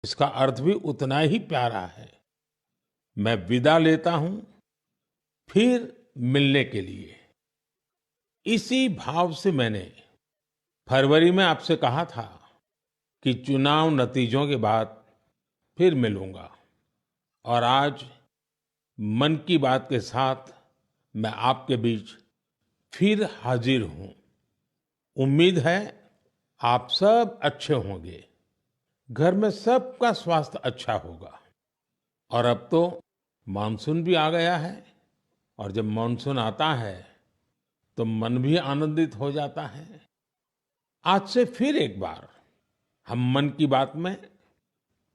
इसका अर्थ भी उतना ही प्यारा है। मैं विदा लेता हूं फिर मिलने के लिए। इसी भाव से मैंने फरवरी में आपसे कहा था कि चुनाव नतीजों के बाद फिर मिलूंगा और आज मन की बात के साथ मैं आपके बीच फिर हाजिर हूं। उम्मीद है आप सब अच्छे होंगे, घर में सबका स्वास्थ्य अच्छा होगा। और अब तो मानसून भी आ गया है और जब मानसून आता है तो मन भी आनंदित हो जाता है। आज से फिर एक बार हम मन की बात में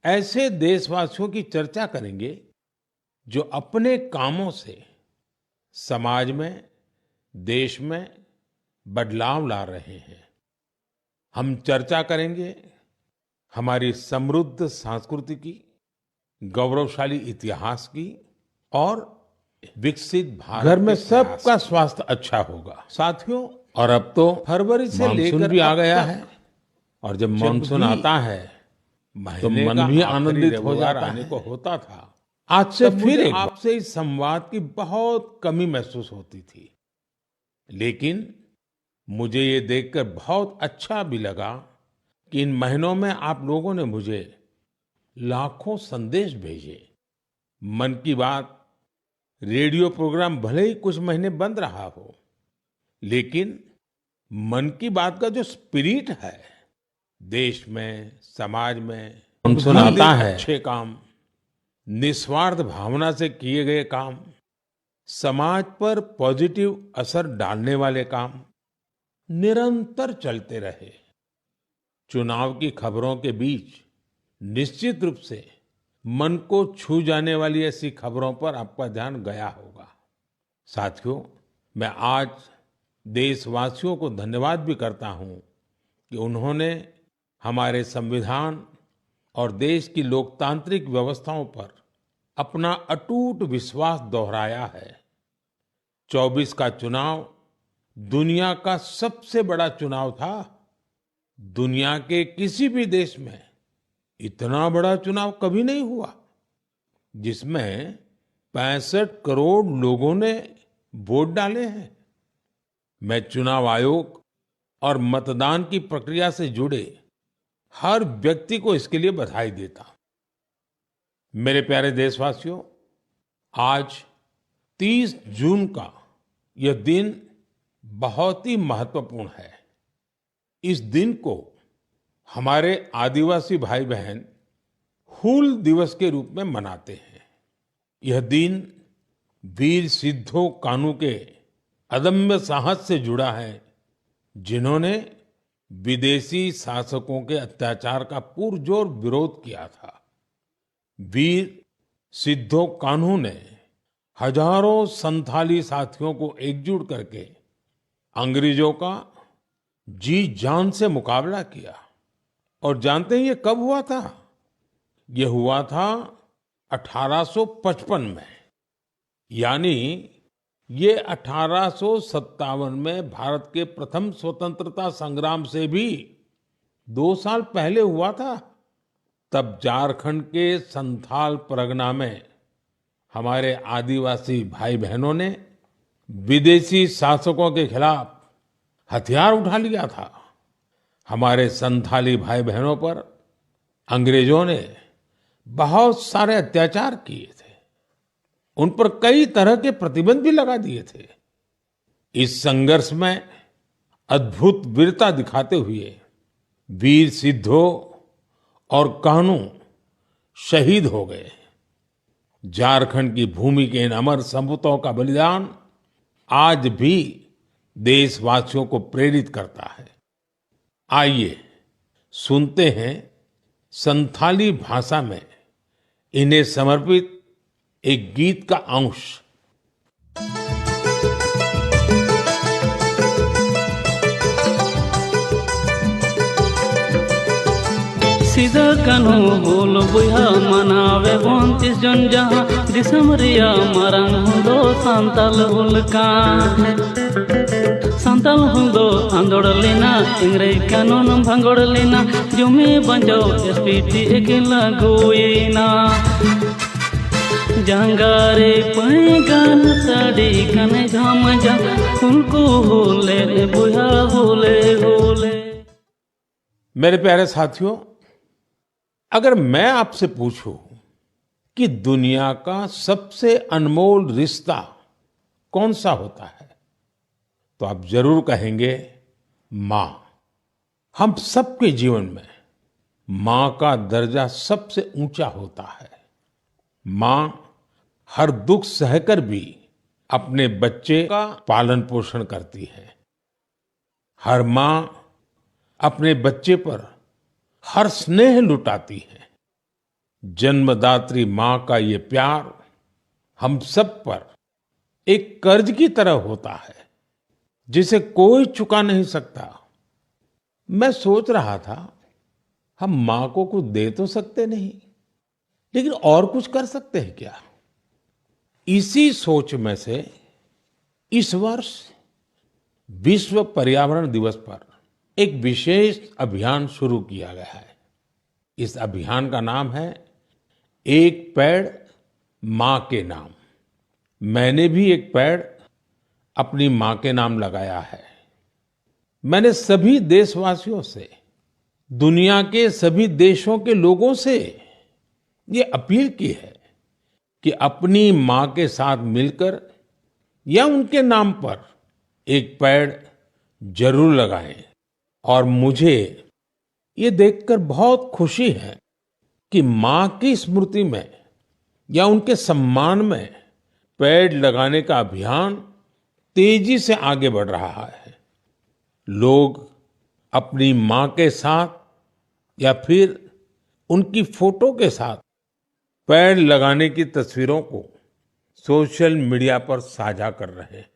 ऐसे देशवासियों की चर्चा करेंगे जो अपने कामों से समाज में, देश में बदलाव ला रहे हैं। हम चर्चा करेंगे हमारी समृद्ध संस्कृति की, गौरवशाली इतिहास की और विकसित भारत घर में सबका स्वास्थ्य अच्छा होगा। साथियों, और अब तो फरवरी से लेकर भी आ गया है और जब मानसून आता है तो मन भी आनंदित हो जाता है। को होता था। आज से फिर आपसे इस संवाद की बहुत कमी महसूस होती थी, लेकिन मुझे ये देखकर बहुत अच्छा भी लगा कि इन महीनों में आप लोगों ने मुझे लाखों संदेश भेजे। मन की बात रेडियो प्रोग्राम भले ही कुछ महीने बंद रहा हो, लेकिन मन की बात का जो स्पिरिट है, देश में, समाज में सुनाता है, अच्छे काम, निस्वार्थ भावना से किए गए काम, समाज पर पॉजिटिव असर डालने वाले काम निरंतर चलते रहे। चुनाव की खबरों के बीच निश्चित रूप से मन को छू जाने वाली ऐसी खबरों पर आपका ध्यान गया होगा। साथियों, मैं आज देशवासियों को धन्यवाद भी करता हूं कि उन्होंने हमारे संविधान और देश की लोकतांत्रिक व्यवस्थाओं पर अपना अटूट विश्वास दोहराया है। 24 का चुनाव दुनिया का सबसे बड़ा चुनाव था। दुनिया के किसी भी देश में इतना बड़ा चुनाव कभी नहीं हुआ, जिसमें 65 करोड़ लोगों ने वोट डाले हैं। मैं चुनाव आयोग और मतदान की प्रक्रिया से जुड़े हर व्यक्ति को इसके लिए बधाई देता हूं। मेरे प्यारे देशवासियों, आज 30 जून का यह दिन बहुत ही महत्वपूर्ण है। इस दिन को हमारे आदिवासी भाई बहन हूल दिवस के रूप में मनाते हैं। यह दिन वीर सिद्धो कान्हू के अदम्य साहस से जुड़ा है, जिन्होंने विदेशी शासकों के अत्याचार का पुरजोर विरोध किया था। वीर सिद्धो कान्हू ने हजारों संथाली साथियों को एकजुट करके अंग्रेजों का जी जान से मुकाबला किया। और जानते हैं ये कब हुआ था? ये हुआ था 1855 में। यानी ये 1857 में भारत के प्रथम स्वतंत्रता संग्राम से भी 2 साल पहले हुआ था। तब झारखंड के संथाल परगना में हमारे आदिवासी भाई बहनों ने विदेशी शासकों के खिलाफ हथियार उठा लिया था। हमारे संथाली भाई बहनों पर अंग्रेजों ने बहुत सारे अत्याचार किए थे। उन पर कई तरह के प्रतिबंध भी लगा दिए थे। इस संघर्ष में अद्भुत वीरता दिखाते हुए वीर सिद्धो और कान्हू शहीद हो गए। झारखंड की भूमि के इन अमर सपूतों का बलिदान आज भी देशवासियों को प्रेरित करता है। आइए सुनते हैं संथाली भाषा में इन्हें समर्पित एक गीत का अंश। सीधा कानू बोल बुहा मनावे 29 जन जहाँ दिसम रिया मरंग दो संताल उल्का ᱥᱟᱱᱛᱟᱞ ᱦᱩᱞ ᱫᱚ ᱟᱸᱫᱳᱲ ᱞᱮᱱᱟ ᱤᱝᱨᱮᱡᱽ ᱠᱟᱹᱱᱩᱱ ᱵᱷᱟᱸᱜᱚᱲ ᱞᱮᱱᱟ ᱡᱩᱢᱤ ᱵᱟᱧᱪᱟᱣ एसपीटी एकिन लागुᱭᱮᱱᱟ জাঙ্গারে পায়গান সাড়ি কানে ঝামঝা ফুলকু হোলে বুয়া হোলে হোले। मेरे प्यारे साथियों, अगर मैं आपसे पूछूं कि दुनिया का सबसे अनमोल रिश्ता कौन सा होता है, तो आप जरूर कहेंगे माँ। हम सबके जीवन में माँ का दर्जा सबसे ऊंचा होता है। माँ हर दुख सहकर भी अपने बच्चे का पालन पोषण करती है। हर माँ अपने बच्चे पर हर स्नेह लुटाती है। जन्मदात्री माँ का ये प्यार हम सब पर एक कर्ज की तरह होता है जिसे कोई चुका नहीं सकता। मैं सोच रहा था, हम माँ को कुछ दे तो सकते नहीं, लेकिन और कुछ कर सकते हैं क्या? इसी सोच में से इस वर्ष विश्व पर्यावरण दिवस पर एक विशेष अभियान शुरू किया गया है। इस अभियान का नाम है एक पेड़ माँ के नाम। मैंने भी एक पेड़ अपनी माँ के नाम लगाया है। मैंने सभी देशवासियों से, दुनिया के सभी देशों के लोगों से ये अपील की है कि अपनी माँ के साथ मिलकर या उनके नाम पर एक पेड़ जरूर लगाएं। और मुझे ये देखकर बहुत खुशी है कि माँ की स्मृति में या उनके सम्मान में पेड़ लगाने का अभियान तेजी से आगे बढ़ रहा है। लोग अपनी माँ के साथ या फिर उनकी फोटो के साथ पेड़ लगाने की तस्वीरों को सोशल मीडिया पर साझा कर रहे हैं।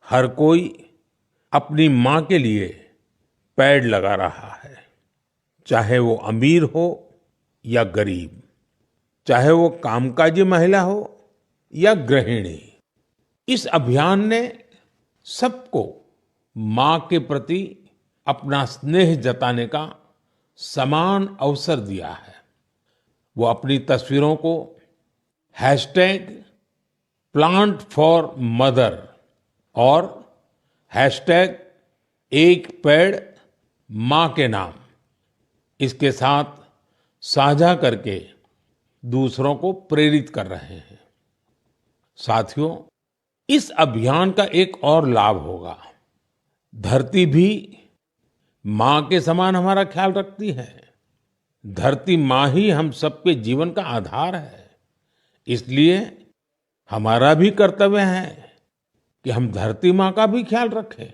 हर कोई अपनी माँ के लिए पेड़ लगा रहा है, चाहे वो अमीर हो या गरीब, चाहे वो कामकाजी महिला हो या गृहिणी। इस अभियान ने सबको माँ के प्रति अपना स्नेह जताने का समान अवसर दिया है। वो अपनी तस्वीरों को #Plant4Mother और #एक पेड़ माँ के नाम इसके साथ साझा करके दूसरों को प्रेरित कर रहे हैं। साथियों, इस अभियान का एक और लाभ होगा। धरती भी माँ के समान हमारा ख्याल रखती है। धरती माँ ही हम सबके जीवन का आधार है। इसलिए हमारा भी कर्तव्य है कि हम धरती माँ का भी ख्याल रखें।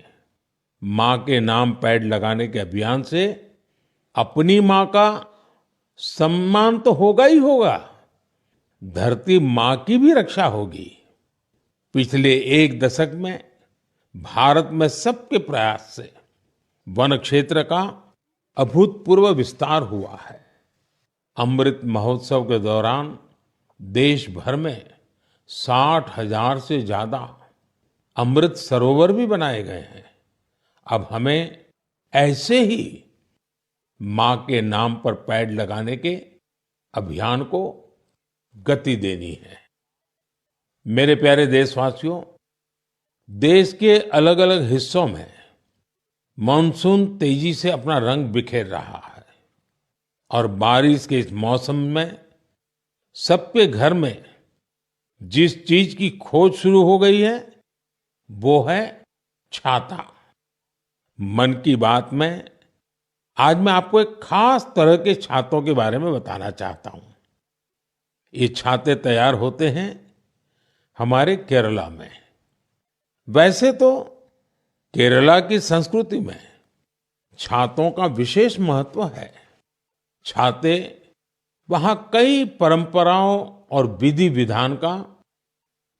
माँ के नाम पेड़ लगाने के अभियान से अपनी माँ का सम्मान तो होगा ही होगा, धरती माँ की भी रक्षा होगी। पिछले एक दशक में भारत में सबके प्रयास से वन क्षेत्र का अभूतपूर्व विस्तार हुआ है। अमृत महोत्सव के दौरान देश भर में 60,000 से ज्यादा अमृत सरोवर भी बनाए गए हैं। अब हमें ऐसे ही माँ के नाम पर पेड़ लगाने के अभियान को गति देनी है। मेरे प्यारे देशवासियों, देश के अलग अलग हिस्सों में मानसून तेजी से अपना रंग बिखेर रहा है और बारिश के इस मौसम में सबके घर में जिस चीज की खोज शुरू हो गई है वो है छाता। मन की बात में आज मैं आपको एक खास तरह के छातों के बारे में बताना चाहता हूं। ये छाते तैयार होते हैं हमारे केरला में। वैसे तो केरला की संस्कृति में छातों का विशेष महत्व है। छाते वहां कई परंपराओं और विधि विधान का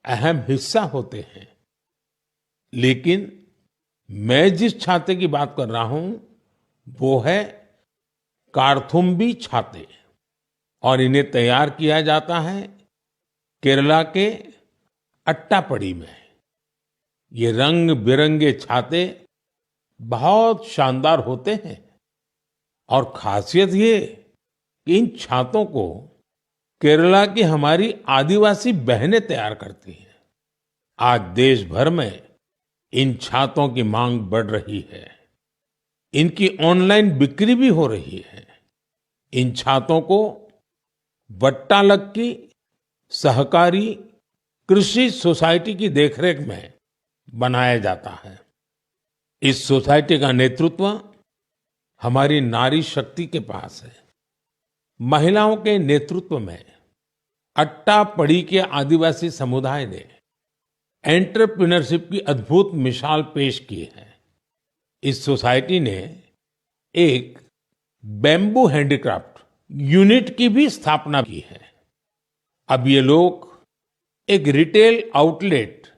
अहम हिस्सा होते हैं। लेकिन मैं जिस छाते की बात कर रहा हूं वो है कार्थुम्बी छाते और इन्हें तैयार किया जाता है केरला के अट्टापडी में। ये रंग बिरंगे छाते बहुत शानदार होते हैं और खासियत ये कि इन छातों को केरला की हमारी आदिवासी बहनें तैयार करती हैं। आज देश भर में इन छातों की मांग बढ़ रही है। इनकी ऑनलाइन बिक्री भी हो रही है। इन छातों को वट्टालक्की सहकारी कृषि सोसाइटी की देखरेख में बनाया जाता है। इस सोसाइटी का नेतृत्व हमारी नारी शक्ति के पास है। महिलाओं के नेतृत्व में अट्टापड़ी के आदिवासी समुदाय ने एंटरप्रेन्योरशिप की अद्भुत मिसाल पेश की है। इस सोसाइटी ने एक बैम्बू हैंडीक्राफ्ट यूनिट की भी स्थापना की है। अब ये लोग एक रिटेल आउटलेट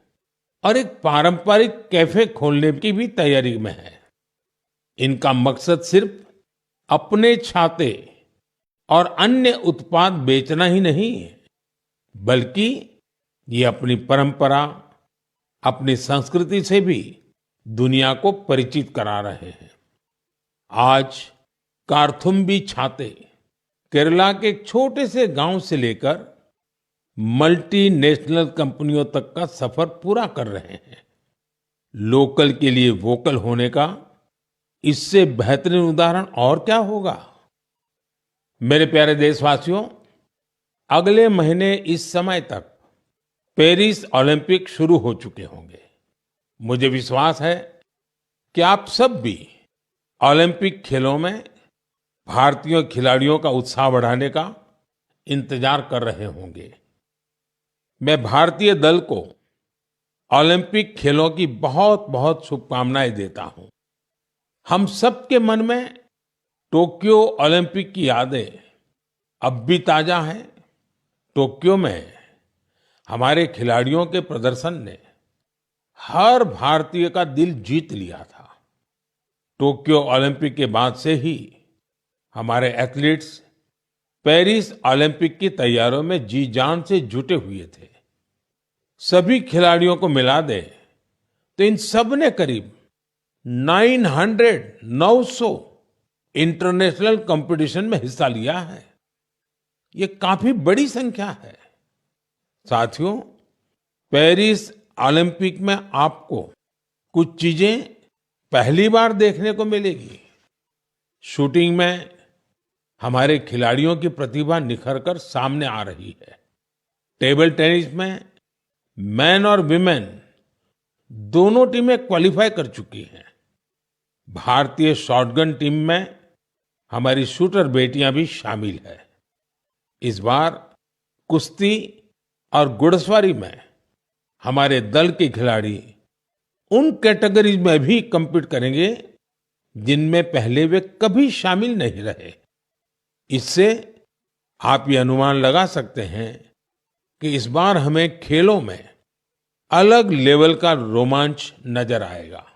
और एक पारंपरिक कैफे खोलने की भी तैयारी में है। इनका मकसद सिर्फ अपने छाते और अन्य उत्पाद बेचना ही नहीं है, बल्कि ये अपनी परंपरा, अपनी संस्कृति से भी दुनिया को परिचित करा रहे हैं। आज कार्थुम्बी छाते केरला के एक छोटे से गांव से लेकर मल्टीनेशनल कंपनियों तक का सफर पूरा कर रहे हैं। लोकल के लिए वोकल होने का इससे बेहतरीन उदाहरण और क्या होगा। मेरे प्यारे देशवासियों, अगले महीने इस समय तक पेरिस ओलंपिक शुरू हो चुके होंगे। मुझे विश्वास है कि आप सब भी ओलंपिक खेलों में भारतीय खिलाड़ियों का उत्साह बढ़ाने का इंतजार कर रहे होंगे। मैं भारतीय दल को ओलंपिक खेलों की बहुत बहुत शुभकामनाएं देता हूं। हम सबके मन में टोक्यो ओलंपिक की यादें अब भी ताजा हैं। टोक्यो में हमारे खिलाड़ियों के प्रदर्शन ने हर भारतीय का दिल जीत लिया था। टोक्यो ओलंपिक के बाद से ही हमारे एथलीट्स पेरिस ओलंपिक की तैयारियों में जी जान से जुटे हुए थे। सभी खिलाड़ियों को मिला दे तो इन सब ने करीब 900 इंटरनेशनल कंपटीशन में हिस्सा लिया है। ये काफी बड़ी संख्या है। साथियों, पेरिस ओलंपिक में आपको कुछ चीजें पहली बार देखने को मिलेगी। शूटिंग में हमारे खिलाड़ियों की प्रतिभा निखरकर सामने आ रही है। टेबल टेनिस में मेन और विमेन दोनों टीमें क्वालिफाई कर चुकी हैं। भारतीय शॉटगन टीम में हमारी शूटर बेटियां भी शामिल है। इस बार कुश्ती और घुड़सवारी में हमारे दल के खिलाड़ी उन कैटेगरीज में भी compete करेंगे जिनमें पहले वे कभी शामिल नहीं रहे। इससे आप ये अनुमान लगा सकते हैं कि इस बार हमें खेलों में अलग लेवल का रोमांच नजर आएगा।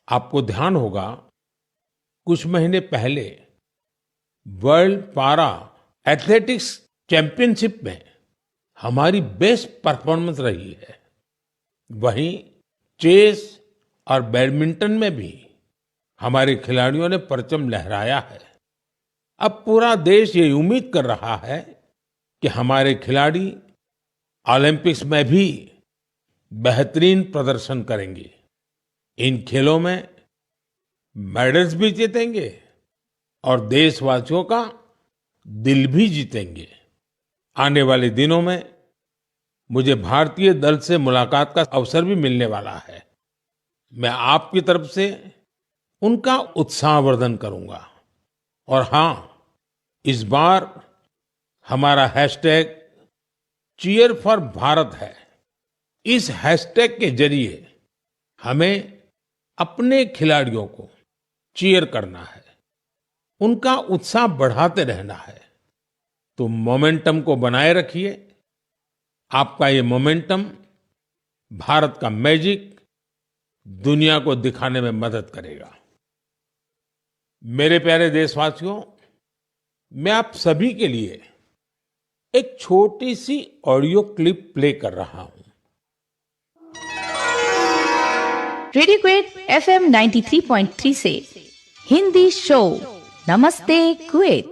आपको ध्यान होगा, कुछ महीने पहले वर्ल्ड पारा एथलेटिक्स चैंपियनशिप में हमारी बेस्ट परफॉर्मेंस रही है। वहीं चेस और बैडमिंटन में भी हमारे खिलाड़ियों ने परचम लहराया है। अब पूरा देश ये उम्मीद कर रहा है कि हमारे खिलाड़ी ओलंपिक्स में भी बेहतरीन प्रदर्शन करेंगे। इन खेलों में मेडल्स भी जीतेंगे और देशवासियों का दिल भी जीतेंगे। आने वाले दिनों में मुझे भारतीय दल से मुलाकात का अवसर भी मिलने वाला है। मैं आपकी तरफ से उनका उत्साहवर्धन करूंगा। और हाँ, इस बार हमारा हैशटैग चीयर फॉर भारत है। इस हैशटैग के जरिए हमें अपने खिलाड़ियों को चीयर करना है, उनका उत्साह बढ़ाते रहना है। तो मोमेंटम को बनाए रखिए। आपका ये मोमेंटम भारत का मैजिक दुनिया को दिखाने में मदद करेगा। मेरे प्यारे देशवासियों, मैं आप सभी के लिए एक छोटी सी ऑडियो क्लिप प्ले कर रहा हूं। रेडियो क्वेट FM 93.3 से हिंदी शो नमस्ते कुवैत।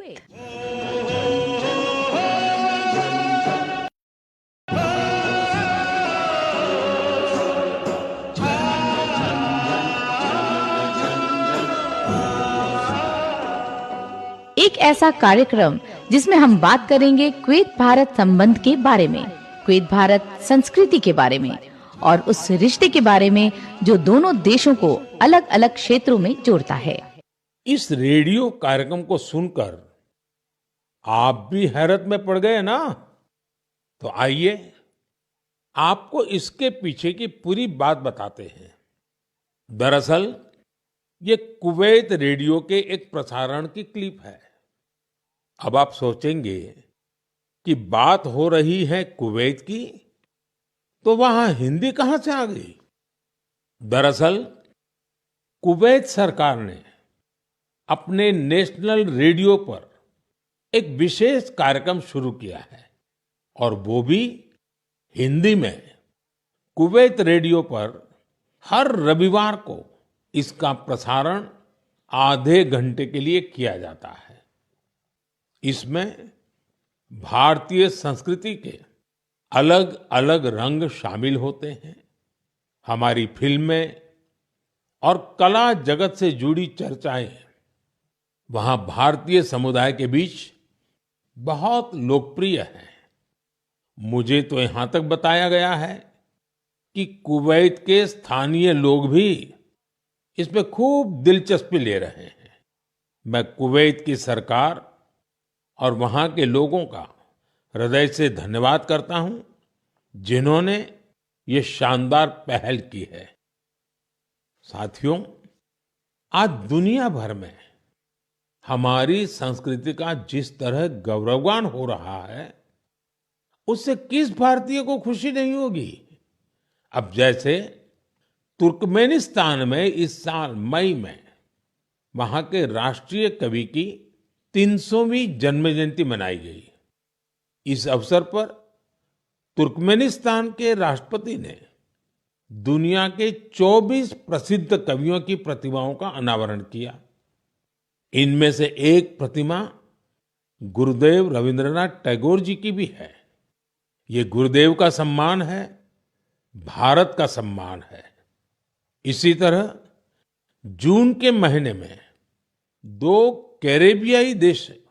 एक ऐसा कार्यक्रम जिसमें हम बात करेंगे कुवैत भारत संबंध के बारे में, कुवैत भारत संस्कृति के बारे में और उस रिश्ते के बारे में जो दोनों देशों को अलग-अलग क्षेत्रों में जोड़ता है। इस रेडियो कार्यक्रम को सुनकर आप भी हैरत में पड़ गए ना? तो आइए आपको इसके पीछे की पूरी बात बताते हैं। दरअसल ये कुवैत रेडियो के एक प्रसारण की क्लिप है। अब आप सोचेंगे कि बात हो रही है कुवैत की, तो वहां हिंदी कहां से आ गई? दरअसल कुवैत सरकार ने अपने नेशनल रेडियो पर एक विशेष कार्यक्रम शुरू किया है और वो भी हिंदी में। कुवैत रेडियो पर हर रविवार को इसका प्रसारण आधे घंटे के लिए किया जाता है। इसमें भारतीय संस्कृति के अलग अलग रंग शामिल होते हैं। हमारी फिल्में और कला जगत से जुड़ी चर्चाएं वहां भारतीय समुदाय के बीच बहुत लोकप्रिय हैं। मुझे तो यहां तक बताया गया है कि कुवैत के स्थानीय लोग भी इसमें खूब दिलचस्पी ले रहे हैं। मैं कुवैत की सरकार और वहां के लोगों का हृदय से धन्यवाद करता हूं, जिन्होंने ये शानदार पहल की है। साथियों, आज दुनिया भर में हमारी संस्कृति का जिस तरह गौरवगान हो रहा है, उससे किस भारतीय को खुशी नहीं होगी? अब जैसे तुर्कमेनिस्तान में इस साल मई में वहां के राष्ट्रीय कवि की 300वीं जन्म जयंती मनाई गई। इस अवसर पर तुर्कमेनिस्तान के राष्ट्रपति ने दुनिया के 24 प्रसिद्ध कवियों की प्रतिमाओं का अनावरण किया। इनमें से एक प्रतिमा गुरुदेव रविंद्रनाथ टैगोर जी की भी है। ये गुरुदेव का सम्मान है, भारत का सम्मान है। इसी तरह जून के महीने में दो कैरेबियाई देश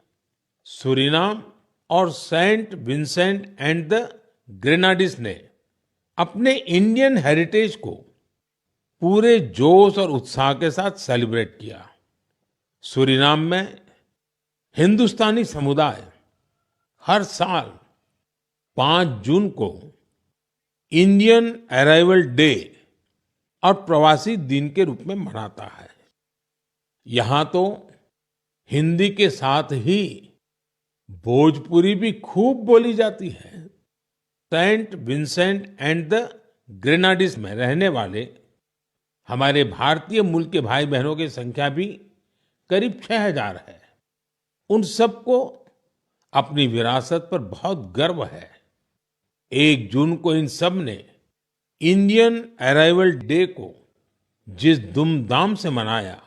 सूरीनाम और सेंट विंसेंट एंड द ग्रेनाडीज ने अपने इंडियन हेरिटेज को पूरे जोश और उत्साह के साथ सेलिब्रेट किया। सूरीनाम में हिंदुस्तानी समुदाय हर साल 5 जून को इंडियन अराइवल डे और प्रवासी दिन के रूप में मनाता है। यहाँ तो हिंदी के साथ ही भोजपुरी भी खूब बोली जाती है। सेंट विंसेंट एंड द ग्रेनाडीज में रहने वाले हमारे भारतीय मूल के भाई बहनों की संख्या भी करीब 6000 है। उन सबको अपनी विरासत पर बहुत गर्व है। 1 जून को इन सब ने इंडियन अराइवल डे को जिस धूमधाम से मनाया,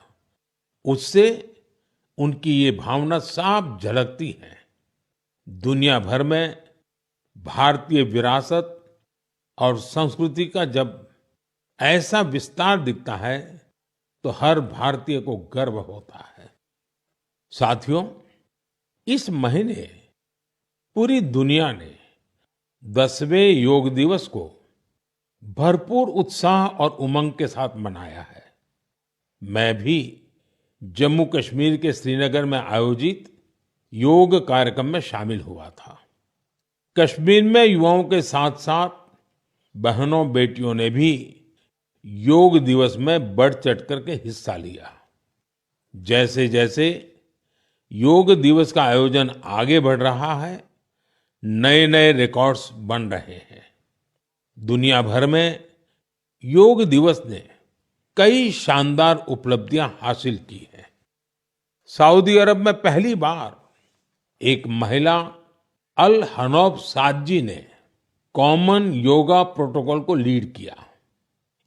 उससे उनकी ये भावना साफ झलकती है। दुनिया भर में भारतीय विरासत और संस्कृति का जब ऐसा विस्तार दिखता है, तो हर भारतीय को गर्व होता है। साथियों, इस महीने पूरी दुनिया ने 10वें योग दिवस को भरपूर उत्साह और उमंग के साथ मनाया है। मैं भी जम्मू कश्मीर के श्रीनगर में आयोजित योग कार्यक्रम में शामिल हुआ था। कश्मीर में युवाओं के साथ साथ बहनों बेटियों ने भी योग दिवस में बढ़ चढ़ करके हिस्सा लिया। जैसे जैसे योग दिवस का आयोजन आगे बढ़ रहा है, नए नए रिकॉर्ड्स बन रहे हैं। दुनिया भर में योग दिवस ने कई शानदार उपलब्धियां हासिल की हैं। सऊदी अरब में पहली बार एक महिला अल हनौफ साद जी ने कॉमन योगा प्रोटोकॉल को लीड किया।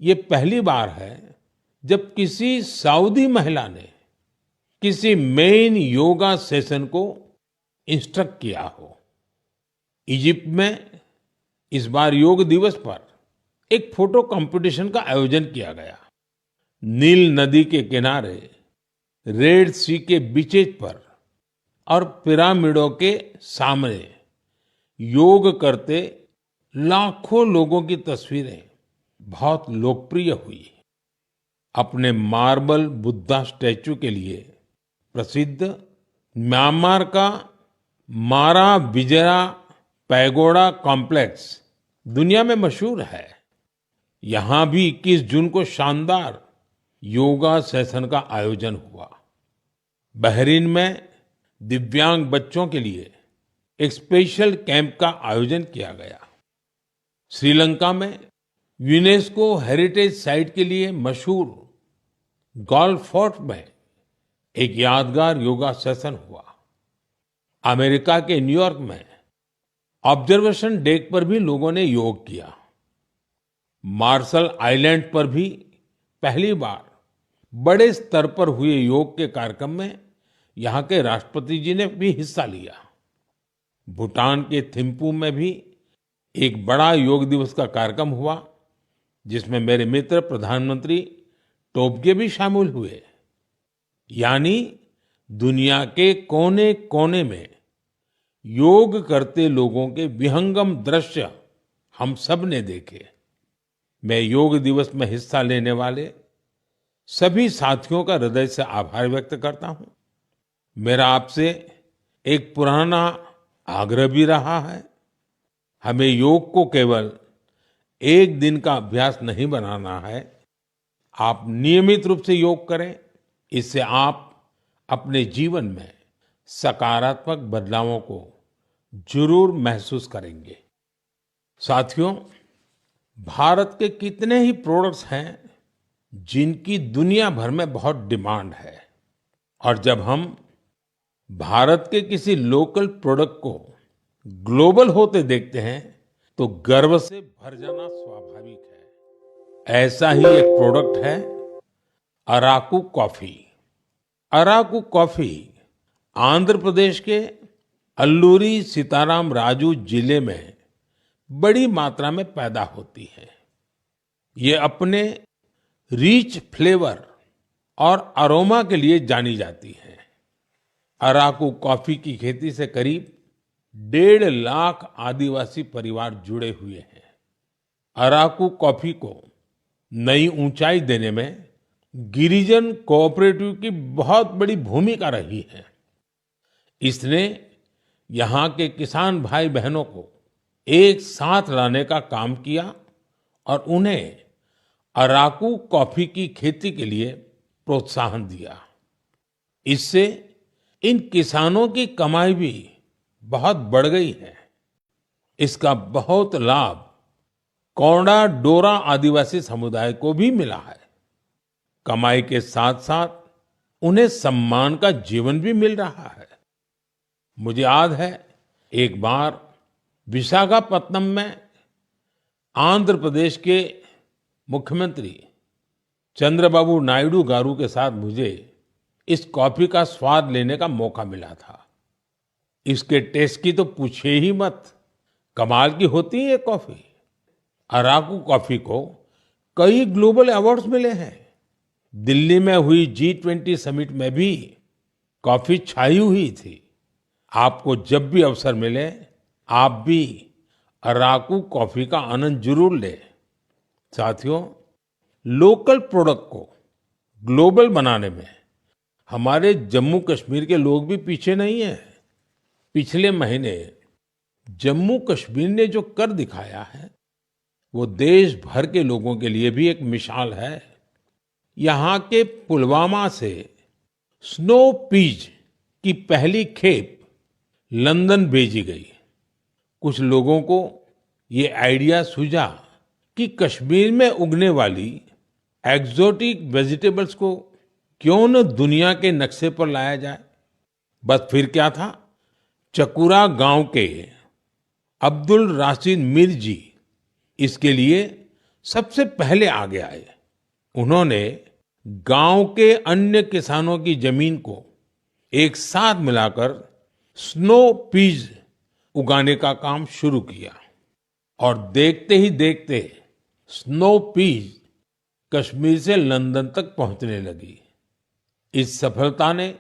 ये पहली बार है जब किसी सऊदी महिला ने किसी मेन योगा सेशन को इंस्ट्रक्ट किया हो। इजिप्ट में इस बार योग दिवस पर एक फोटो कंपटीशन का आयोजन किया गया। नील नदी के किनारे, रेड सी के बीचेज पर और पिरामिडों के सामने योग करते लाखों लोगों की तस्वीरें बहुत लोकप्रिय हुई। अपने मार्बल बुद्धा स्टैचू के लिए प्रसिद्ध म्यांमार का मारा विजया पैगोडा कॉम्प्लेक्स दुनिया में मशहूर है। यहाँ भी 21 जून को शानदार योगा सेशन का आयोजन हुआ। बहरीन में दिव्यांग बच्चों के लिए एक स्पेशल कैंप का आयोजन किया गया। श्रीलंका में यूनेस्को हेरिटेज साइट के लिए मशहूर गोल्फ फोर्ट में एक यादगार योगा सेशन हुआ। अमेरिका के न्यूयॉर्क में ऑब्जर्वेशन डेक पर भी लोगों ने योग किया। मार्शल आइलैंड पर भी पहली बार बड़े स्तर पर हुए योग के कार्यक्रम में यहाँ के राष्ट्रपति जी ने भी हिस्सा लिया। भूटान के थिम्पू में भी एक बड़ा योग दिवस का कार्यक्रम हुआ, जिसमें मेरे मित्र प्रधानमंत्री टोबगे भी शामिल हुए। यानी दुनिया के कोने कोने में योग करते लोगों के विहंगम दृश्य हम सब ने देखे। मैं योग दिवस में हिस्सा लेने वाले सभी साथियों का हृदय से आभार व्यक्त करता हूं। मेरा आपसे एक पुराना आग्रह भी रहा है। हमें योग को केवल एक दिन का अभ्यास नहीं बनाना है। आप नियमित रूप से योग करें। इससे आप अपने जीवन में सकारात्मक बदलावों को जरूर महसूस करेंगे। साथियों, भारत के कितने ही प्रोडक्ट्स हैं जिनकी दुनिया भर में बहुत डिमांड है, और जब हम भारत के किसी लोकल प्रोडक्ट को ग्लोबल होते देखते हैं तो गर्व से भर जाना स्वाभाविक है। ऐसा ही एक प्रोडक्ट है अराकू कॉफी। अराकू कॉफी आंध्र प्रदेश के अल्लूरी सीताराम राजू जिले में बड़ी मात्रा में पैदा होती है। ये अपने रिच फ्लेवर और अरोमा के लिए जानी जाती है। अराकू कॉफी की खेती से करीब 1.5 लाख आदिवासी परिवार जुड़े हुए हैं। अराकू कॉफी को नई ऊंचाई देने में गिरिजन कोऑपरेटिव की बहुत बड़ी भूमिका रही है। इसने यहाँ के किसान भाई बहनों को एक साथ लाने का काम किया और उन्हें अराकू कॉफी की खेती के लिए प्रोत्साहन दिया। इससे इन किसानों की कमाई भी बहुत बढ़ गई है। इसका बहुत लाभ कोंडा डोरा आदिवासी समुदाय को भी मिला है। कमाई के साथ साथ उन्हें सम्मान का जीवन भी मिल रहा है। मुझे याद है, एक बार विशाखापत्तनम में आंध्र प्रदेश के मुख्यमंत्री चंद्रबाबू नायडू गारू के साथ मुझे इस कॉफी का स्वाद लेने का मौका मिला था। इसके टेस्ट की तो पूछिए ही मत, कमाल की होती है ये कॉफी। अराकू कॉफी को कई ग्लोबल अवार्ड्स मिले हैं। दिल्ली में हुई G20 समिट में भी कॉफी छाई हुई थी। आपको जब भी अवसर मिले, आप भी अराकू कॉफी का आनंद जरूर लें। साथियों, लोकल प्रोडक्ट को ग्लोबल बनाने में हमारे जम्मू कश्मीर के लोग भी पीछे नहीं हैं। पिछले महीने जम्मू कश्मीर ने जो कर दिखाया है, वो देश भर के लोगों के लिए भी एक मिसाल है। यहाँ के पुलवामा से स्नो पीज की पहली खेप लंदन भेजी गई। कुछ लोगों को ये आइडिया सूझा कि कश्मीर में उगने वाली एक्सोटिक वेजिटेबल्स को क्यों न दुनिया के नक्शे पर लाया जाए। बस फिर क्या था, चकुरा गांव के अब्दुल राशिद मीर जी इसके लिए सबसे पहले आगे आए। उन्होंने गांव के अन्य किसानों की जमीन को एक साथ मिलाकर स्नो पीज उगाने का काम शुरू किया और देखते ही देखते स्नो पीज कश्मीर से लंदन तक पहुंचने लगी। इस सफलता ने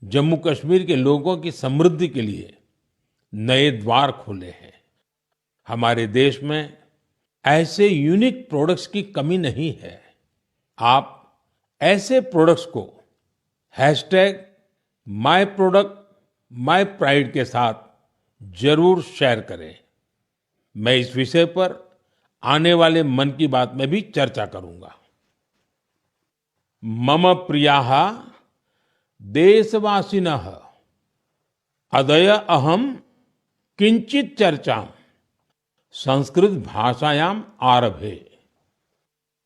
जम्मू कश्मीर के लोगों की समृद्धि के लिए नए द्वार खोले हैं। हमारे देश में ऐसे यूनिक प्रोडक्ट्स की कमी नहीं है। आप ऐसे प्रोडक्ट्स को #myproductmypride के साथ जरूर शेयर करें। मैं इस विषय पर आने वाले मन की बात में भी चर्चा करूंगा। मम प्रियाः देशवासिनः अद्य अहम किंचित चर्चा संस्कृत भाषायाम आरभे।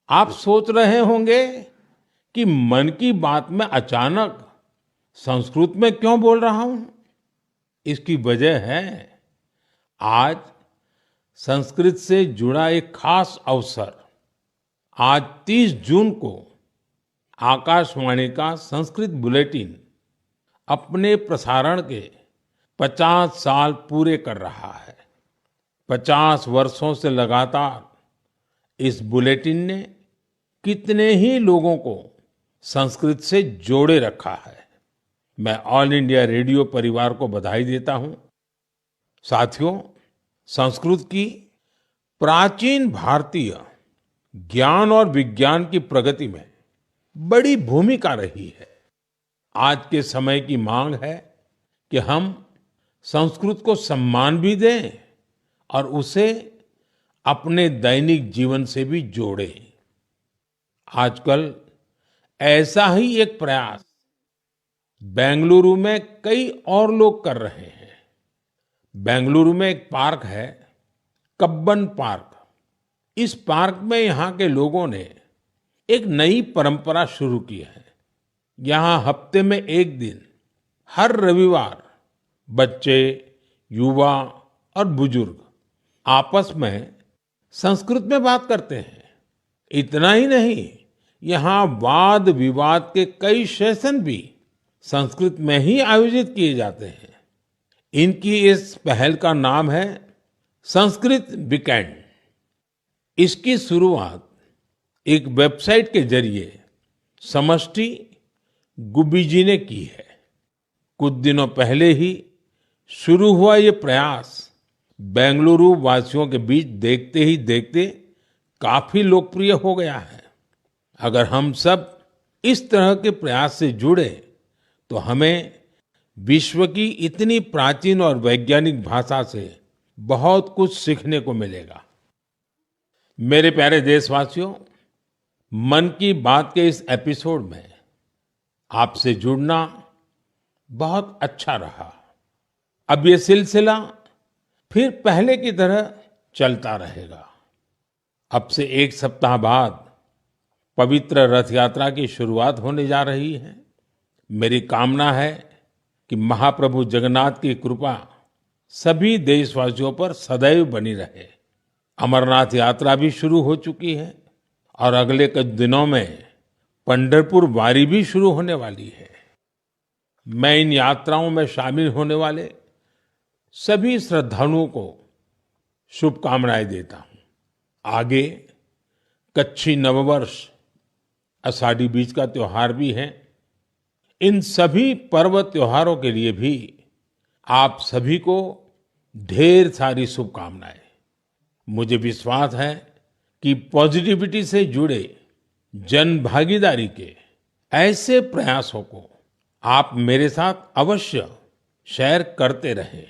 आप सोच रहे होंगे कि मन की बात में अचानक संस्कृत में क्यों बोल रहा हूं? इसकी वजह है आज संस्कृत से जुड़ा एक खास अवसर। आज 30 जून को आकाशवाणी का संस्कृत बुलेटिन अपने प्रसारण के 50 साल पूरे कर रहा है। 50 वर्षों से लगातार इस बुलेटिन ने कितने ही लोगों को संस्कृत से जोड़े रखा है। मैं ऑल इंडिया रेडियो परिवार को बधाई देता हूं। साथियों, संस्कृत की प्राचीन भारतीय ज्ञान और विज्ञान की प्रगति में बड़ी भूमिका रही है। आज के समय की मांग है कि हम संस्कृत को सम्मान भी दें और उसे अपने दैनिक जीवन से भी जोड़ें। आजकल ऐसा ही एक प्रयास बेंगलुरु में कई और लोग कर रहे हैं। बेंगलुरु में एक पार्क है, कब्बन पार्क। इस पार्क में यहाँ के लोगों ने एक नई परंपरा शुरू की है। यहाँ हफ्ते में एक दिन हर रविवार बच्चे, युवा और बुजुर्ग आपस में संस्कृत में बात करते हैं। इतना ही नहीं, यहाँ वाद विवाद के कई सेशन भी संस्कृत में ही आयोजित किए जाते हैं। इनकी इस पहल का नाम है संस्कृत वीकेंड। इसकी शुरुआत एक वेबसाइट के जरिए समष्टि गुब्बी जी ने की है। कुछ दिनों पहले ही शुरू हुआ ये प्रयास बेंगलुरु वासियों के बीच देखते ही देखते काफी लोकप्रिय हो गया है। अगर हम सब इस तरह के प्रयास से जुड़े तो हमें विश्व की इतनी प्राचीन और वैज्ञानिक भाषा से बहुत कुछ सीखने को मिलेगा। मेरे प्यारे देशवासियों, मन की बात के इस एपिसोड में आपसे जुड़ना बहुत अच्छा रहा। अब ये सिलसिला फिर पहले की तरह चलता रहेगा। अब से एक सप्ताह बाद पवित्र रथ यात्रा की शुरुआत होने जा रही है। मेरी कामना है कि महाप्रभु जगन्नाथ की कृपा सभी देशवासियों पर सदैव बनी रहे। अमरनाथ यात्रा भी शुरू हो चुकी है और अगले कुछ दिनों में पंढरपुर वारी भी शुरू होने वाली है। मैं इन यात्राओं में शामिल होने वाले सभी श्रद्धालुओं को शुभकामनाएं देता हूं। आगे कच्छी नववर्ष, आषाढ़ी बीज का त्योहार भी है। इन सभी पर्व त्योहारों के लिए भी आप सभी को ढेर सारी शुभकामनाएं। मुझे विश्वास है कि पॉजिटिविटी से जुड़े जन भागीदारी के ऐसे प्रयासों को आप मेरे साथ अवश्य शेयर करते रहें।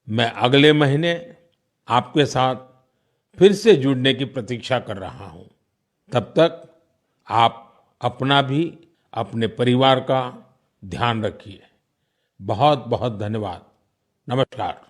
मैं अगले महीने आपके साथ फिर से जुड़ने की प्रतीक्षा कर रहा हूं। तब तक आप अपना भी, अपने परिवार का ध्यान रखिए। बहुत बहुत धन्यवाद। नमस्कार।